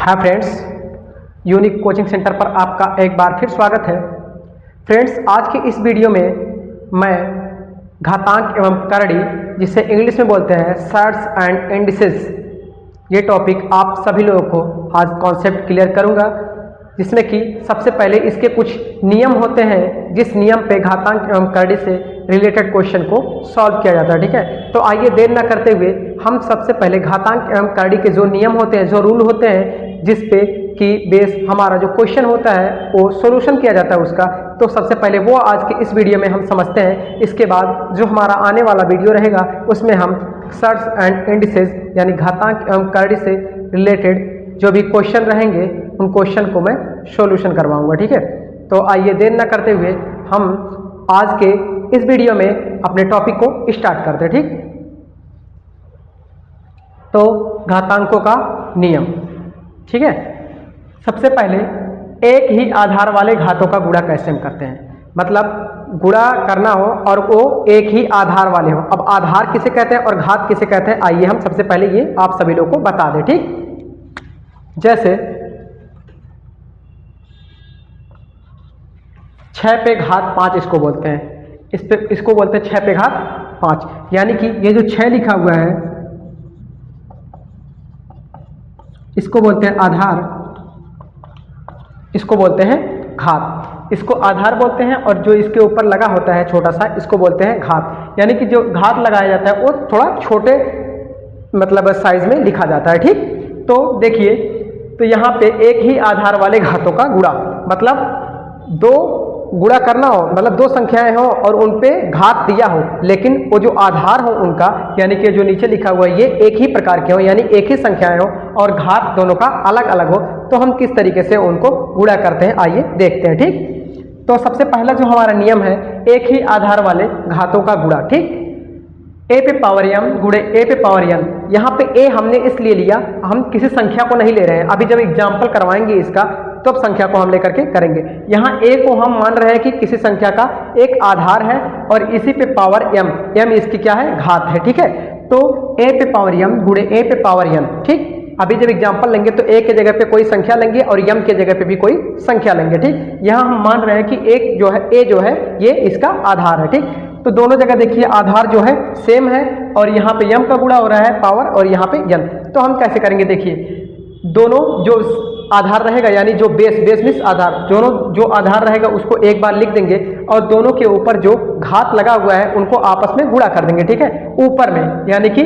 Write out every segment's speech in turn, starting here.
Hi friends, unique coaching centre पर आपका एक बार फिर स्वागत है। फ्रेंड्स, आज की इस वीडियो में मैं घातांक एवं करड़ी, जिसे इंग्लिश में बोलते हैं सर्ट्स एंड इंडिसेस, ये टॉपिक आप सभी लोगों को आज कॉन्सेप्ट क्लियर करूंगा, जिसमें कि सबसे पहले इसके कुछ नियम होते हैं जिस नियम पे घातांक एवं करड़ी से रिलेटेड क्वेश्चन को सॉल्व किया जाता है। ठीक है, तो आइए देर न करते हुए हम सबसे पहले घातांक एवं करड़ी के जो नियम होते हैं, जो रूल होते हैं, जिस पे कि बेस हमारा जो क्वेश्चन होता है वो सॉल्यूशन किया जाता है उसका, तो सबसे पहले वो आज के इस वीडियो में हम समझते हैं। इसके बाद जो हमारा आने वाला वीडियो रहेगा उसमें हम सर्ट्स एंड इंडिसेस यानी घातांक एवं करड़ी से रिलेटेड जो भी क्वेश्चन रहेंगे उन क्वेश्चन को मैं सॉल्यूशन करवाऊंगा। ठीक है, तो आइए देर न करते हुए हम आज के इस वीडियो में अपने टॉपिक को स्टार्ट करते हैं। ठीक, तो घातांकों का नियम। ठीक है, सबसे पहले एक ही आधार वाले घातों का गुणा कैसे हम करते हैं, मतलब गुणा करना हो और वो एक ही आधार वाले हो। अब आधार किसे कहते हैं और घात किसे कहते हैं, आइए हम सबसे पहले ये आप सभी लोगों को बता दें। ठीक, जैसे 6 पे घात 5 इसको बोलते हैं, इसको बोलते हैं 6 पे घात 5, यानी कि ये जो 6 लिखा हुआ है इसको बोलते हैं आधार, इसको बोलते हैं घात। इसको आधार बोलते हैं और जो इसके ऊपर लगा होता है छोटा सा, इसको बोलते हैं घात। यानी कि जो घात लगाया जाता है वो थोड़ा छोटे मतलब साइज में लिखा जाता है। ठीक, तो देखिए, तो यहाँ पे एक ही आधार वाले घातों का गुणा, मतलब दो गुणा करना हो, मतलब दो संख्याएं हो और उन पे घात दिया हो, लेकिन वो जो आधार हो उनका, यानी कि जो नीचे लिखा हुआ है ये एक ही प्रकार के हो, यानी एक ही संख्याएं हो और घात दोनों का अलग अलग हो, तो हम किस तरीके से उनको गुणा करते हैं आइए देखते हैं। ठीक, तो सबसे पहला जो हमारा नियम है, एक ही आधार वाले घातों का गुणा। ठीक, ए पे पावर m गुणे ए पे पावर n। यहाँ पे ए हमने इसलिए लिया, हम किसी संख्या को नहीं ले रहे हैं, अभी जब एग्जाम्पल करवाएंगे इसका तब तो संख्या को हम लेकर के करेंगे। यहाँ ए को हम मान रहे हैं कि किसी संख्या का एक आधार है और इसी पे पावर m इसकी क्या है, घात है। ठीक है, तो ए पे पावर m गुणे ए पे पावर n। ठीक, अभी जब एग्जाम्पल लेंगे तो ए के जगह पे कोई संख्या लेंगे और m के जगह पे भी कोई संख्या लेंगे। ठीक, यहाँ हम मान रहे हैं कि एक जो है ए जो है ये इसका आधार है। ठीक, तो दोनों जगह देखिए आधार जो है सेम है और यहाँ पे m का गुणा हो रहा है पावर और यहाँ पे n। तो हम कैसे करेंगे, देखिए दोनों जो आधार रहेगा यानी जो बेस मींस आधार, दोनों जो आधार रहेगा उसको एक बार लिख देंगे और दोनों के ऊपर जो घात लगा हुआ है उनको आपस में गुणा कर देंगे। ठीक है, ऊपर में यानी कि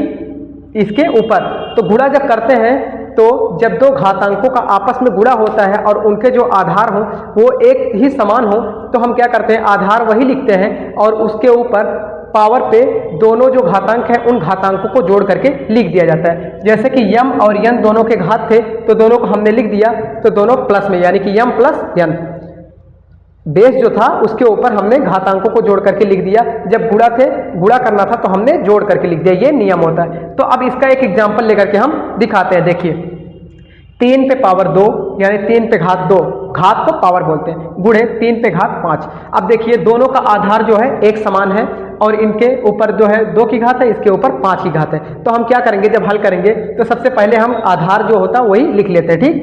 इसके ऊपर। तो गुणा जब करते हैं तो जब दो घातांकों का आपस में गुणा होता है और उनके जो आधार हो वो एक ही समान हो, तो हम क्या करते हैं, आधार वही लिखते हैं और उसके ऊपर पावर पे दोनों जो घातांक है उन घातांकों को जोड़ करके लिख दिया जाता है। जैसे कि m और n दोनों के घात थे तो दोनों को हमने लिख दिया, तो दोनों प्लस में यानी कि m प्लस n। बेस जो था उसके ऊपर हमने घातांकों को जोड़ करके लिख दिया, जब गुणा करना था तो हमने जोड़ करके लिख दिया, ये नियम होता है। तो अब इसका एक एग्जाम्पल लेकर के हम दिखाते हैं। देखिए 3 पे पावर 2 यानी 3 पे घात 2, घात को पावर बोलते हैं, गुणे 3 पे घात 5। अब देखिए दोनों का आधार जो है एक समान है और इनके ऊपर जो है 2 की घात है, इसके ऊपर 5 की घात है। तो हम क्या करेंगे, जब हल करेंगे तो सबसे पहले हम आधार जो होता है वही लिख लेते हैं। ठीक,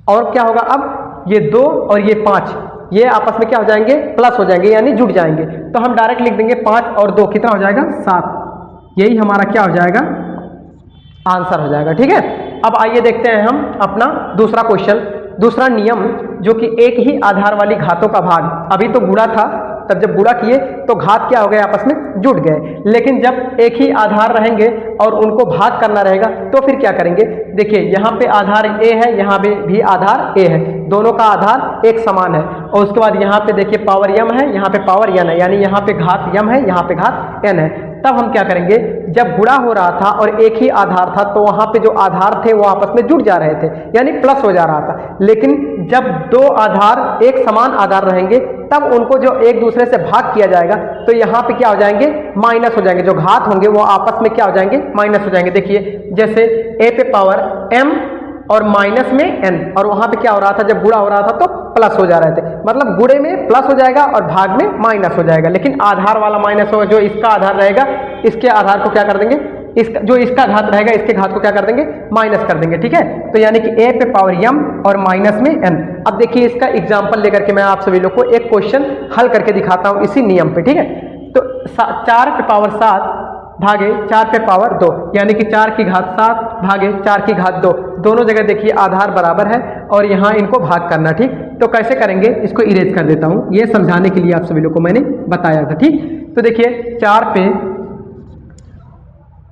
और क्या होगा, अब ये 2 और ये 5 ये आपस में क्या हो जाएंगे, प्लस हो जाएंगे यानी जुड़ जाएंगे। तो हम डायरेक्ट लिख देंगे 5 और 2 कितना हो जाएगा, 7। यही हमारा क्या हो जाएगा, आंसर हो जाएगा। ठीक है, अब आइए देखते हैं हम अपना दूसरा क्वेश्चन, दूसरा नियम, जो कि एक ही आधार वाली घातों का भाग। अभी तो गुणा था, तब जब गुणा किए तो घात क्या हो गए, आपस में जुड़ गए, लेकिन जब एक ही आधार रहेंगे और उनको भाग करना रहेगा तो फिर क्या करेंगे। देखिए यहाँ पे आधार a है, यहाँ पे भी आधार a है, दोनों का आधार एक समान है, और उसके बाद यहाँ पे देखिए पावर m है, यहाँ पे पावर n है, यानी यहाँ पे घात m है, यहाँ पे घात n है। तब हम क्या करेंगे, जब गुणा हो रहा था और एक ही आधार था तो वहां पे जो आधार थे वो आपस में जुड़ जा रहे थे यानी प्लस हो जा रहा था, लेकिन जब दो आधार एक समान आधार रहेंगे तब उनको जो एक दूसरे से भाग किया जाएगा तो यहाँ पे क्या हो जाएंगे, माइनस हो जाएंगे, जो घात होंगे वो आपस में क्या हो जाएंगे, माइनस हो जाएंगे। देखिए जैसे a पे पावर m और माइनस में n, और वहां पे क्या हो रहा था, जब गुणा हो रहा था तो प्लस हो जा रहे थे, मतलब गुणे में प्लस हो जाएगा और भाग में माइनस हो जाएगा, लेकिन आधार वाला माइनस होगा, जो इसका आधार रहेगा इसके आधार को क्या कर देंगे, इसका जो इसका घात रहेगा इसके घात को क्या कर देंगे, माइनस कर देंगे, ठीक है। तो यानी कि a पे पावर m और माइनस में n। अब देखिए इसका एग्जाम्पल लेकर के मैं आप सभी लोग को एक क्वेश्चन हल करके दिखाता हूं इसी नियम पे, ठीक है। तो 4 पे पावर 7 भागे 4 पे पावर 2 यानी कि 4 की घात 7 भागे 4 की घात 2, दोनों जगह देखिए आधार बराबर है और यहाँ इनको भाग करना, ठीक। तो कैसे करेंगे, इसको इरेज कर देता हूँ, ये समझाने के लिए आप सभी लोग को मैंने बताया था, ठीक। तो देखिए 4 पे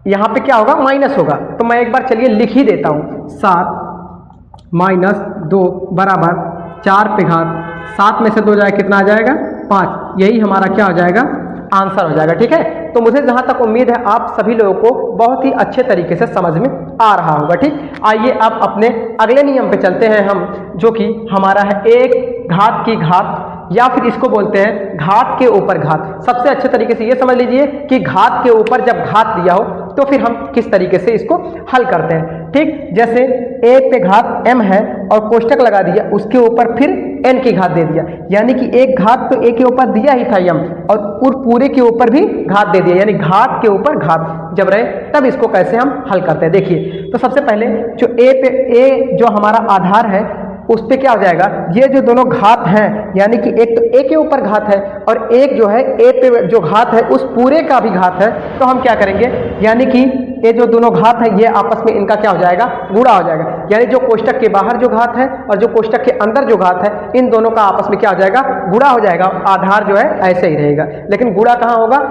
यहाँ पे क्या होगा, माइनस होगा, तो मैं एक बार चलिए लिख ही देता हूँ, 7 माइनस 2 बराबर 4 पे घात 7 में से 2 जाए कितना आ जाएगा, 5। यही हमारा क्या हो जाएगा, आंसर हो जाएगा, ठीक है। तो मुझे जहां तक उम्मीद है आप सभी लोगों को बहुत ही अच्छे तरीके से समझ में आ रहा होगा, ठीक। आइए अब अपने अगले नियम पे चलते हैं हम, जो कि हमारा है एक घात की घात, या फिर इसको बोलते हैं घात के ऊपर घात। सबसे अच्छे तरीके से ये समझ लीजिए कि घात के ऊपर जब घात दिया हो तो फिर हम किस तरीके से इसको हल करते हैं, ठीक। जैसे a पे घात m है और कोष्टक लगा दिया, उसके ऊपर फिर n की घात दे दिया, यानी कि एक घात तो a के ऊपर दिया ही था m और पूरे के ऊपर भी घात दे दिया, यानी घात के ऊपर घात जब रहे तब इसको कैसे हम हल करते हैं। देखिए तो सबसे पहले जो a जो हमारा आधार है उस पे क्या हो जाएगा, ये जो दोनों घात हैं, यानी कि एक तो a के ऊपर घात है और एक जो है a पे जो घात है उस पूरे का भी घात है, तो हम क्या करेंगे, यानी कि ये जो दोनों घात है ये आपस में इनका क्या हो जाएगा, गुणा हो जाएगा, यानी जो कोष्टक के बाहर जो घात है और जो कोष्टक के अंदर जो घात है इन दोनों का आपस में क्या हो जाएगा, गुणा हो जाएगा। आधार जो है ऐसे ही रहेगा, लेकिन गुणा कहाँ होगा,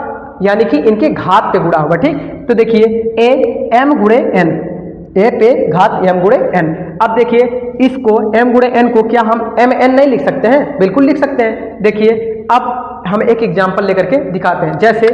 यानी कि इनके घात पे गुणा होगा, ठीक। तो देखिए a m गुणे n, a पे घात m गुणे n। अब देखिए इसको m गुणे n को क्या हम m n नहीं लिख सकते हैं, बिल्कुल लिख सकते हैं। देखिए अब हम एक एग्जांपल लेकर के दिखाते हैं, जैसे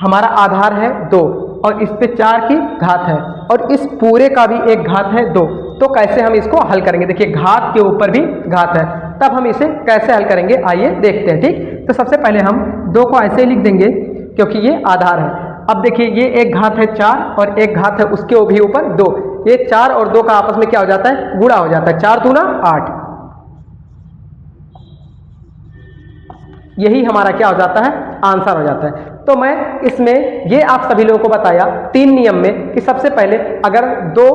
हमारा आधार है 2 और इस पे 4 की घात है और इस पूरे का भी एक घात है 2, तो कैसे हम इसको हल करेंगे। देखिए घात के ऊपर भी घात है, तब हम इसे कैसे हल करेंगे आइए देखते हैं, ठीक। तो सबसे पहले हम 2 को ऐसे ही लिख देंगे क्योंकि ये आधार है। अब देखिए ये एक घात है 4 और एक घात है उसके भी ऊपर 2, ये 4 और 2 का आपस में क्या हो जाता है, गुणा हो जाता है, 4 दूना 8। यही हमारा क्या हो जाता है, आंसर हो जाता है। तो मैं इसमें ये आप सभी लोगों को बताया 3 नियम में कि सबसे पहले अगर 2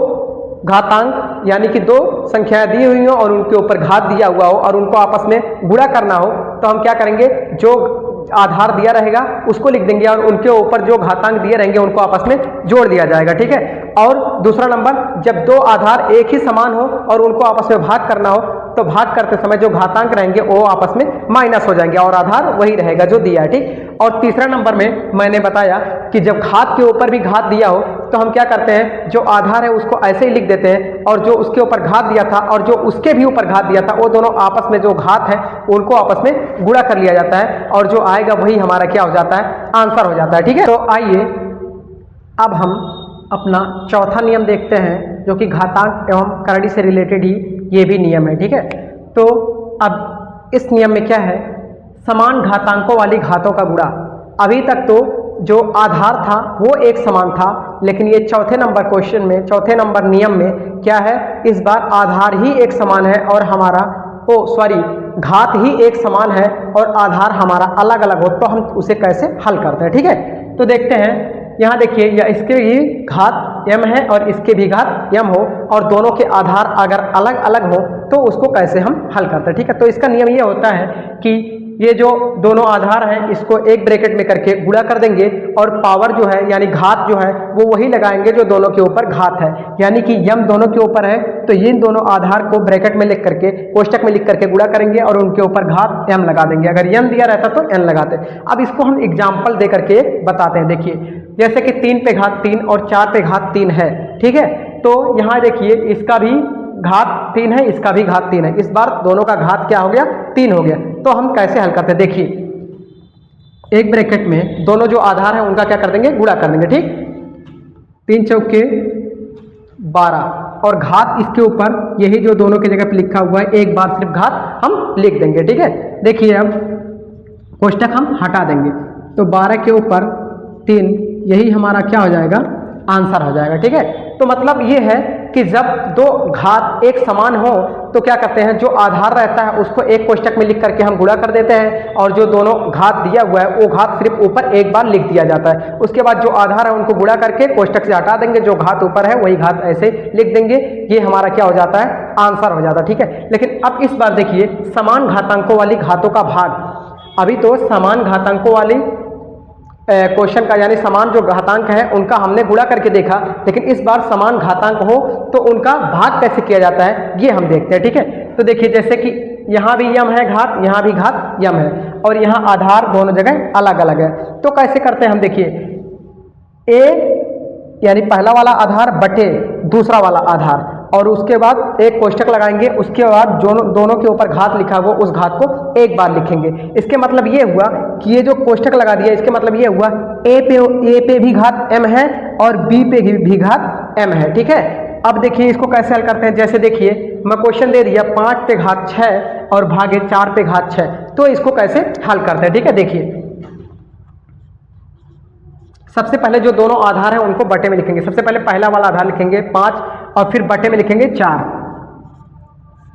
घातांक यानी कि 2 संख्याएं दी हुई हो और उनके ऊपर घात दिया हुआ हो और उनको आपस में गुणा करना हो, तो हम क्या करेंगे, जो आधार दिया रहेगा उसको लिख देंगे और उनके ऊपर जो घातांक दिए रहेंगे उनको आपस में जोड़ दिया जाएगा, ठीक है। और दूसरा नंबर, जब 2 आधार एक ही समान हो और उनको आपस में भाग करना हो तो भाग करते समय जो घातांक रहेंगे वो आपस में माइनस हो जाएंगे और आधार वही रहेगा जो दिया है, ठीक। और तीसरा नंबर में मैंने बताया कि जब घात के ऊपर भी घात दिया हो तो हम क्या करते हैं, जो आधार है उसको ऐसे ही लिख देते हैं और जो उसके ऊपर घात दिया था और जो उसके भी ऊपर घात दिया था वो दोनों आपस में जो घात है उनको आपस में गुणा कर लिया जाता है और जो आएगा वही हमारा क्या हो जाता है, आंसर हो जाता है, ठीक है। तो आइए अब हम अपना चौथा नियम देखते हैं जो कि घातांक एवं करड़ी से रिलेटेड ही ये भी नियम है, ठीक है। तो अब इस नियम में क्या है, समान घातांकों वाली घातों का गुणा। अभी तक तो जो आधार था वो एक समान था, लेकिन ये चौथे नंबर क्वेश्चन में, चौथे नंबर नियम में क्या है, इस बार आधार ही एक समान है और हमारा घात ही एक समान है और आधार हमारा अलग अलग हो, तो हम उसे कैसे हल करते हैं, ठीक है। तो देखते हैं, यहाँ देखिए या इसके भी घात m है और इसके भी घात m हो और दोनों के आधार अगर अलग अलग हो तो उसको कैसे हम हल करते हैं, ठीक है। तो इसका नियम ये होता है कि ये जो दोनों आधार हैं इसको एक ब्रैकेट में करके गुणा कर देंगे और पावर जो है यानी घात जो है वो वही लगाएंगे जो दोनों के ऊपर घात है, यानी कि m दोनों के ऊपर है तो इन दोनों आधार को ब्रैकेट में लिख करके कोष्टक में लिख करके गुणा करेंगे और उनके ऊपर घात m लगा देंगे। अगर m दिया रहता तो n लगाते। अब इसको हम एग्जाम्पल दे करके बताते हैं। देखिए जैसे कि 3 पे घात 3 और 4 पे घात 3 है, ठीक है। तो यहाँ देखिए इसका भी घात 3 है, इसका भी घात 3 है, इस बार दोनों का घात क्या हो गया, 3 हो गया। तो हम कैसे हल करते हैं, देखिए एक ब्रैकेट में दोनों जो आधार है उनका क्या कर देंगे, गुणा कर देंगे, ठीक। 3 चौके 12 और घात इसके ऊपर यही जो दोनों की जगह पे लिखा हुआ है एक बार सिर्फ घात हम लिख देंगे, ठीक है। देखिए अब कोष्टक हम हटा देंगे तो 12 के ऊपर 3 यही हमारा क्या हो जाएगा, आंसर हो जाएगा, ठीक है। तो मतलब ये है कि जब दो घात एक समान हो तो क्या करते हैं, जो आधार रहता है उसको एक कोष्टक में लिख करके हम गुणा कर देते हैं, और जो दोनों घात दिया हुआ है वो घात सिर्फ ऊपर एक बार लिख दिया जाता है। उसके बाद जो आधार है उनको गुणा करके कोष्टक से हटा देंगे, जो घात ऊपर है वही घात ऐसे लिख देंगे। ये हमारा क्या हो जाता है, आंसर हो जाता है। ठीक है, लेकिन अब इस बार देखिए समान घातांकों वाली घातों का भाग। अभी तो समान घातांकों वाली क्वेश्चन का यानी समान जो घातांक है उनका हमने गुणा करके देखा, लेकिन इस बार समान घातांक हो तो उनका भाग कैसे किया जाता है ये हम देखते हैं। ठीक है, तो देखिए जैसे कि यहाँ भी यम है घात, यहाँ भी घात यम है, और यहाँ आधार दोनों जगह अलग अलग है। तो कैसे करते हैं हम, देखिए ए यानी पहला वाला आधार बटे दूसरा वाला आधार, और उसके बाद एक कोष्टक लगाएंगे, उसके बाद दोनों के ऊपर घात लिखा हुआ उस घात को एक बार लिखेंगे। इसके मतलब ये हुआ कि ये जो कोष्टक लगा दिया इसके मतलब ये हुआ ए पे भी घात m है और b पे भी घात m है। ठीक है, अब देखिए इसको कैसे हल करते हैं। जैसे देखिए मैं क्वेश्चन दे दिया 5 पे घात 6 और भागे 4 पे घात 6, तो इसको कैसे हल करते हैं। ठीक है, देखिए सबसे पहले जो दोनों आधार हैं उनको बटे में लिखेंगे। सबसे पहले पहला वाला आधार लिखेंगे 5 और फिर बटे में लिखेंगे 4,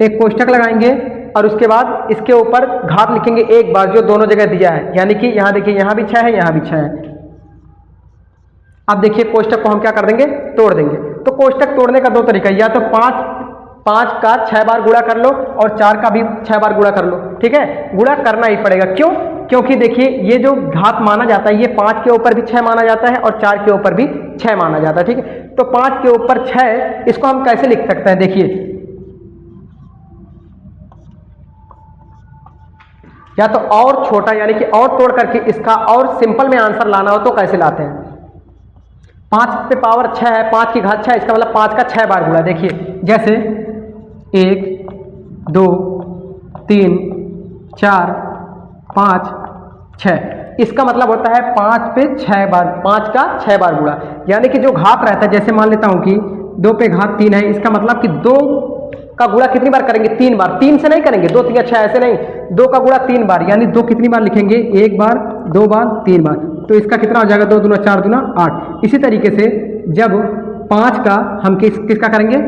एक कोष्टक लगाएंगे और उसके बाद इसके ऊपर घात लिखेंगे एक बार जो दोनों जगह दिया है, यानी कि यहाँ देखिए यहाँ भी 6 है यहाँ भी 6 है। अब देखिए कोष्टक को हम क्या कर देंगे, तोड़ देंगे। तो कोष्टक तोड़ने का दो तरीका, या तो 5 का 6 बार गुणा कर लो और 4 का भी 6 बार गुणा कर लो। ठीक है, गुणा करना ही पड़ेगा, क्यों, क्योंकि देखिए ये जो घात माना जाता है ये 5 के ऊपर भी 6 माना जाता है और 4 के ऊपर भी 6 माना जाता है। ठीक है, तो 5 के ऊपर 6 इसको हम कैसे लिख सकते हैं, देखिए या तो और छोटा यानी कि और तोड़ करके इसका और सिंपल में आंसर लाना हो तो कैसे लाते हैं। 5 पे पावर 6 है, 5 की घात 6, इसका मतलब 5 का 6 बार गुणा। देखिए जैसे 1 2 3 4 5 6, इसका मतलब होता है 5 पे 6 बार, 5 का 6 बार गुणा। यानी कि जो घात रहता है, जैसे मान लेता हूं कि 2 पे घात 3 है, इसका मतलब कि 2 का गुणा कितनी बार करेंगे, 3 बार। 3 से नहीं करेंगे, 2 3 6 ऐसे नहीं, 2 का गुणा 3 बार, यानी 2 कितनी बार लिखेंगे, 1 बार 2 बार 3 बार। तो इसका कितना हो जाएगा, 2 दूना 4 दूना 8। इसी तरीके से जब 5 का हम किसका करेंगे,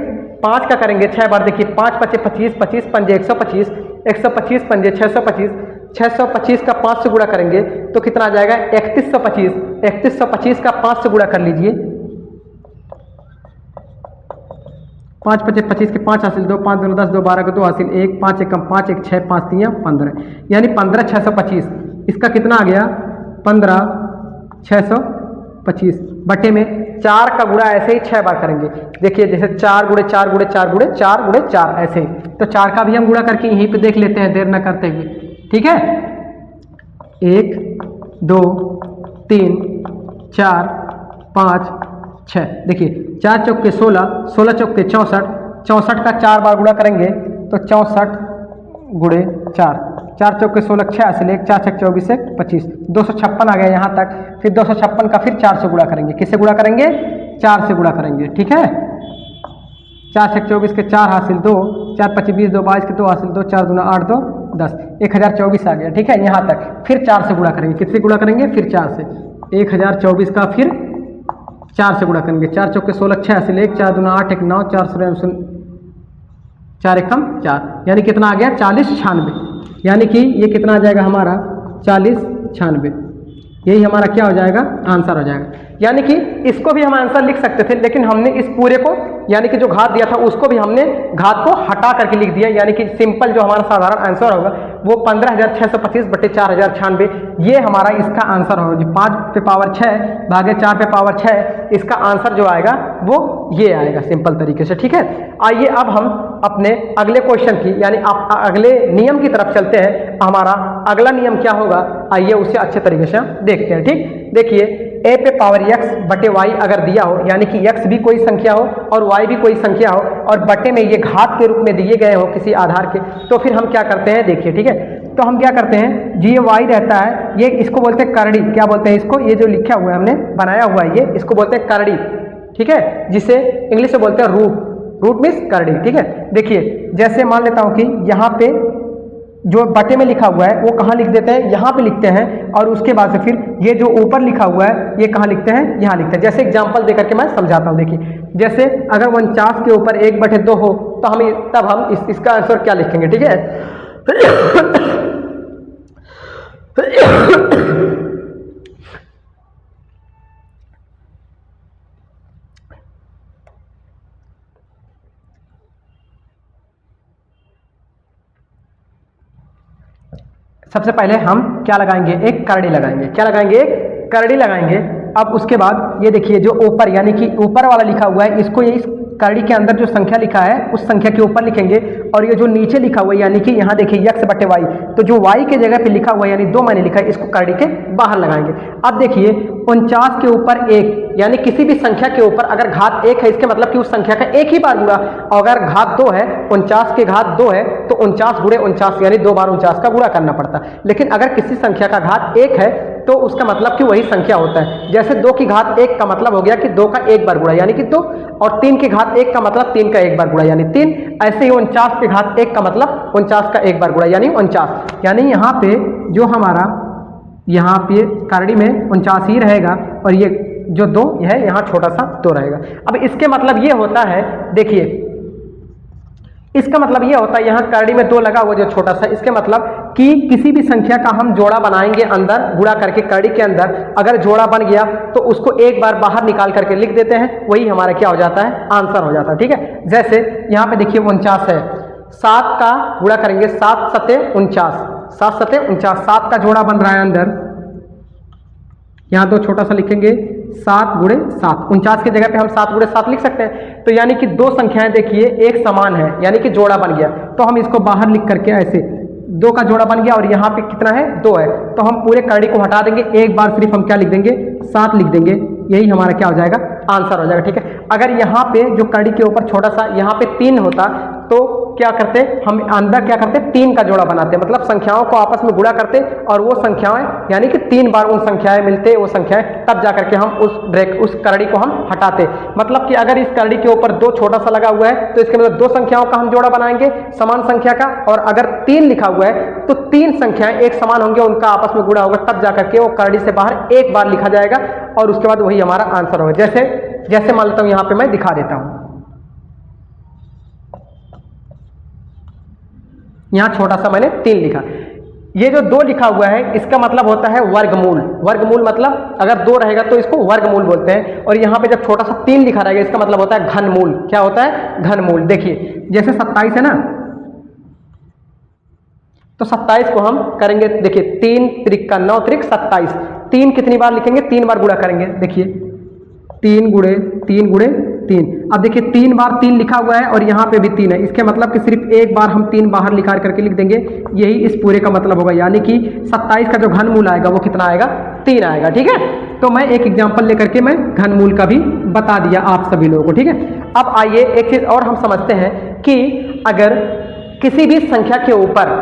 5 का करेंगे 6 बार। देखिए 5 5 25, 25 पंजे 125, 125 पंजे 625, 625 का 5 से गुणा करेंगे तो कितना आ जाएगा, 3125। 3125 का 5 से गुणा कर लीजिए, 5 5 25 के 5 हासिल 2, 5 2 10, 2 12 का 2 हासिल 1, 5 1 5 1 6, 5 3 15, यानी 15 625। इसका कितना आ गया, 15 625 बटे में 4 का गुणा ऐसे ही 6 बार करेंगे। देखिए जैसे 4 गुणे 4 गुणे 4 गुणे 4 गुणे 4 ऐसे ही, तो 4 का भी हम गुणा करके यहीं पे देख लेते हैं देर न करते हुए। ठीक है, 1 2 3 4 5 6, देखिए 4 चौक के 16, 16 चौक के 64, 64 का 4 बार गुणा करेंगे तो 64 गुणे 4, 4 चौक के 16 6 हासिल 1, 4 6 24 1 25, 256 आ गया यहाँ तक। फिर 256 का फिर 4 से गुणा करेंगे, किससे गुणा करेंगे, 4 से गुणा करेंगे। ठीक है, 4 6 24 के 4 हासिल 2, 4 25 20, 2 22 के 2 हासिल 2, 4 दूना 8 2 10, 1024 आ गया। ठीक है, यहाँ तक फिर 4 से गुणा करेंगे, किससे गुणा करेंगे, फिर 4 से, 1024 का फिर 4 से गुणा करेंगे, 4 चौक के 16 6 हासिल 1, 4 दूना 8 1 9, 4 4 1 4, यानी कितना आ गया, 40 96। यानी कि ये कितना आ जाएगा हमारा, 40 96। यही हमारा क्या हो जाएगा, आंसर हो जाएगा। यानी कि इसको भी हम आंसर लिख सकते थे, लेकिन हमने इस पूरे को यानी कि जो घात दिया था उसको भी हमने घात को हटा करके लिख दिया, यानी कि सिंपल जो हमारा साधारण आंसर होगा वो 15,625 बटे 4,096, ये हमारा इसका आंसर होगा। 5 पे पावर 6 भागे 4 पे पावर 6, इसका आंसर जो आएगा वो ये आएगा सिंपल तरीके से। ठीक है, आइए अब हम अपने अगले क्वेश्चन की यानी आप अगले नियम की तरफ चलते हैं। हमारा अगला नियम क्या होगा, आइए उसे अच्छे तरीके से देखते हैं। ठीक, देखिए a पे पावर x बटे y अगर दिया हो, यानी कि x भी कोई संख्या हो और y भी कोई संख्या हो और बटे में ये घात के रूप में दिए गए हो किसी आधार के, तो फिर हम क्या करते हैं, देखिए। ठीक है, तो हम क्या करते हैं, जी y रहता है, ये इसको बोलते हैं करड़ी। क्या बोलते हैं इसको, ये जो लिखा हुआ है हमने बनाया हुआ है ये, इसको बोलते हैं करड़ी। ठीक है, जिसे इंग्लिश में बोलते हैं रूट, रूट मीन्स करड़ी। ठीक है, देखिए जैसे मान लेता हूँ कि यहाँ पे जो बटे में लिखा हुआ है वो कहाँ लिख देते हैं, यहाँ पे लिखते हैं, और उसके बाद से फिर ये जो ऊपर लिखा हुआ है ये कहाँ लिखते हैं, यहाँ लिखते हैं। जैसे एग्जांपल देकर के मैं समझाता हूँ। देखिए, जैसे अगर 49 के ऊपर 1/2 हो तो तब हम इसका आंसर क्या लिखेंगे, ठीक है। सबसे पहले हम क्या लगाएंगे, एक करड़ी लगाएंगे। क्या लगाएंगे, एक करड़ी लगाएंगे। अब उसके बाद ये देखिए जो ऊपर यानी कि ऊपर वाला लिखा हुआ है इसको इस करड़ी के अंदर जो संख्या लिखा है उस संख्या के ऊपर लिखेंगे, और ये जो नीचे लिखा हुआ है यानी कि यहाँ देखिए x/y, तो जो y के जगह पे लिखा हुआ है यानी 2 मैंने लिखा है, इसको करड़ी के बाहर लगाएंगे। अब देखिए 49 के ऊपर 1 यानी किसी भी संख्या के ऊपर अगर घात 1 है इसके मतलब कि उस संख्या का एक ही बार गुणा, और अगर घात 2 है 49 के घात 2 है तो 49 गुणे 49 यानी 2 बार 49 का गुणा करना पड़ता है। लेकिन अगर किसी संख्या का घात 1 है तो उसका मतलब कि वही संख्या होता है। जैसे 2 की घात 1 का मतलब हो गया कि 2 का एक बार गुणा यानी कि 2, और 3 की घात 1 का मतलब 3 का एक बार गुणा यानी 3। ऐसे ही 49 के घात 1 का मतलब 49 का एक बार गुणा यानी 49। यानी यहाँ पे जो हमारा यहाँ पे करड़ी में 49 ही रहेगा, और ये जो 2 है यहाँ छोटा सा 2 रहेगा। अब इसके मतलब ये होता है, देखिए इसका मतलब ये होता है यहाँ करड़ी में 2 लगा हुआ जो छोटा सा, इसके मतलब कि किसी भी संख्या का हम जोड़ा बनाएंगे अंदर गुणा करके करड़ी के अंदर, अगर जोड़ा बन गया तो उसको एक बार बाहर निकाल करके लिख देते हैं, वही हमारा क्या हो जाता है, आंसर हो जाता है, ठीक है। जैसे यहाँ पे देखिए 49 है, 7 का गुणा करेंगे 7 सते 49, 7 सते 49, 7 का जोड़ा बन रहा है अंदर, यहाँ 2 छोटा सा लिखेंगे 7 गुणे 7, 49 की जगह पे हम 7 गुणे 7 लिख सकते हैं। तो यानी कि 2 संख्याएं देखिए एक समान है यानी कि जोड़ा बन गया, तो हम इसको बाहर लिख करके ऐसे 2 का जोड़ा बन गया, और यहाँ पे कितना है 2 है, तो हम पूरे करड़ी को हटा देंगे, एक बार सिर्फ हम क्या लिख देंगे 7 लिख देंगे, यही हमारा क्या हो जाएगा, आंसर हो जाएगा, ठीक है। अगर यहाँ पे जो करड़ी के ऊपर छोटा सा यहाँ पे 3 होता तो क्या करते, हम अंदर क्या करते 3 का जोड़ा बनाते, मतलब संख्याओं को आपस में गुणा करते, और वो संख्याएं यानी कि 3 बार उन संख्याएं मिलते, वो संख्याएं, तब जाकर के हम उस करड़ी को हम हटाते। मतलब कि अगर इस करड़ी के ऊपर 2 छोटा सा लगा हुआ है तो इसके मतलब 2 संख्याओं का हम जोड़ा बनाएंगे समान संख्या का, और अगर 3 लिखा हुआ है तो 3 संख्याएं एक समान होंगे, उनका आपस में गुणा होगा, तब जाकर के वो करड़ी से बाहर एक बार लिखा जाएगा, और उसके बाद वही हमारा आंसर होगा। जैसे मान लेता हूं यहाँ पे मैं दिखा देता हूं, यहां छोटा सा मैंने 3 लिखा, ये जो 2 लिखा हुआ है इसका मतलब होता है वर्गमूल। वर्गमूल मतलब अगर 2 रहेगा तो इसको वर्गमूल बोलते हैं, और यहाँ पे जब छोटा सा 3 लिखा रहेगा इसका मतलब होता है घनमूल। क्या होता है, घनमूल। देखिए जैसे 27 है ना, तो 27 को हम करेंगे, देखिए 3 त्रिक का 9 त्रिक 27, 3 कितनी बार लिखेंगे, 3 बार गुणा करेंगे, देखिए 3 गुणे 3 गुणे 3। अब देखिए 3 बार 3 लिखा हुआ है और यहाँ पे भी 3 है, इसके मतलब कि सिर्फ एक बार हम 3 बाहर निकाल करके लिख देंगे, यही इस पूरे का मतलब होगा। यानी कि 27 का जो घनमूल आएगा वो कितना आएगा, 3 आएगा, ठीक है। तो मैं एक एग्जांपल लेकर के मैं घनमूल का भी बता दिया आप सभी लोगों को, ठीक है। अब आइए एक चीज और हम समझते हैं कि अगर किसी भी संख्या के ऊपर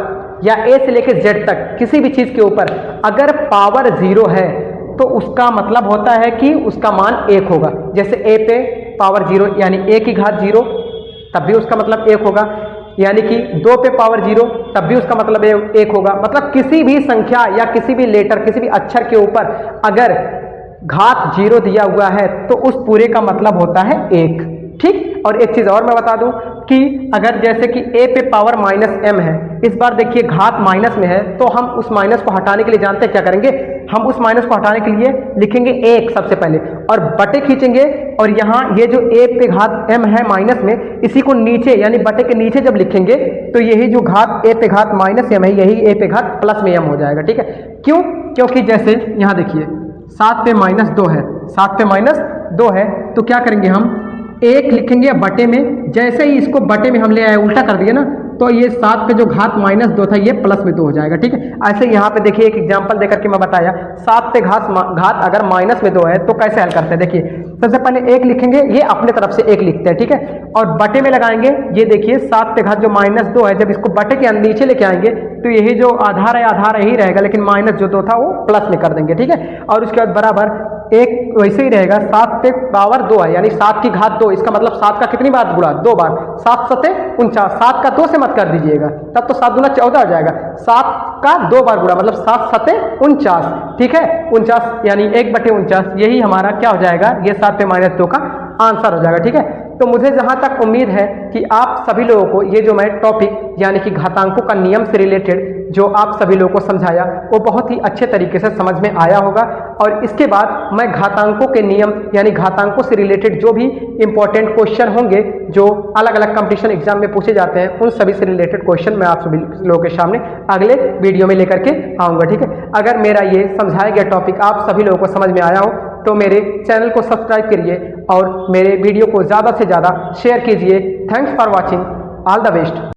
या a से लेकर z तक किसी भी चीज के ऊपर अगर पावर 0 है तो उसका मतलब होता है कि उसका मान 1 होगा। जैसे a पे पावर 0 यानी a की घात 0, तब भी उसका मतलब 1 होगा। यानी कि 2 पे पावर 0 तब भी उसका मतलब 1 होगा। मतलब किसी भी संख्या या किसी भी लेटर, किसी भी अक्षर के ऊपर अगर घात 0 दिया हुआ है तो उस पूरे का मतलब होता है 1, ठीक। और एक चीज और मैं बता दूं कि अगर जैसे कि a पे पावर -m है, इस बार देखिए घात माइनस में है, तो हम उस माइनस को हटाने के लिए जानते हैं क्या करेंगे, हम उस माइनस को हटाने के लिए लिखेंगे 1 सबसे पहले और बटे खींचेंगे, और यहाँ ये जो a पे घात m है माइनस में, इसी को नीचे यानी बटे के नीचे जब लिखेंगे तो यही जो घात a पे घात -m है यही a पे घात प्लस में m हो जाएगा, ठीक है। क्यों? क्योंकि जैसे यहाँ देखिए 7 पे -2 है, 7 पे -2 है, तो क्या करेंगे हम 1 लिखेंगे बटे में, जैसे ही इसको बटे में हम ले आए उल्टा कर दिए ना, तो ये 7 पे जो घात -2 था ये प्लस में 2 हो जाएगा, ठीक है। ऐसे यहाँ पे देखिए एक एग्जांपल देकर के मैं बताया, 7 पे घात अगर -2 है तो कैसे हल करते हैं। देखिए सबसे पहले 1 लिखेंगे, ये अपने तरफ से 1 लिखते हैं, ठीक है, और बटे में लगाएंगे। ये देखिए 7 पे घात जो -2 है, जब इसको बटे के नीचे लेके आएंगे तो यही जो आधार है आधार यही रहेगा, लेकिन माइनस जो 2 था वो प्लस में कर देंगे, ठीक है। और उसके बाद बराबर एक वैसे ही रहेगा 7 पे पावर 2 है, यानी 7 की घात 2, इसका मतलब 7 का कितनी बार गुणा, 2 बार, 7 सते 49, 7 का 2 से मत कर दीजिएगा, तब तो 7 दूना 14 हो जाएगा, 7 का 2 बार गुणा मतलब 7 सते 49, ठीक है, 49 यानी 1/49, यही हमारा क्या हो जाएगा, ये 7 पे -2 का आंसर हो जाएगा, ठीक है। तो मुझे जहां तक उम्मीद है कि आप सभी लोगों को ये जो मैं टॉपिक यानी कि घातांकों का नियम से रिलेटेड जो आप सभी लोगों को समझाया वो बहुत ही अच्छे तरीके से समझ में आया होगा, और इसके बाद मैं घातांकों के नियम यानी घातांकों से रिलेटेड जो भी इंपॉर्टेंट क्वेश्चन होंगे जो अलग अलग कंपटीशन एग्जाम में पूछे जाते हैं उन सभी से रिलेटेड क्वेश्चन मैं आप सभी लोगों के सामने अगले वीडियो में लेकर के आऊँगा, ठीक है। अगर मेरा ये समझाया गया टॉपिक आप सभी लोगों को समझ में आया हो तो मेरे चैनल को सब्सक्राइब करिए और मेरे वीडियो को ज़्यादा से ज़्यादा शेयर कीजिए। Thanks for watching, all the best.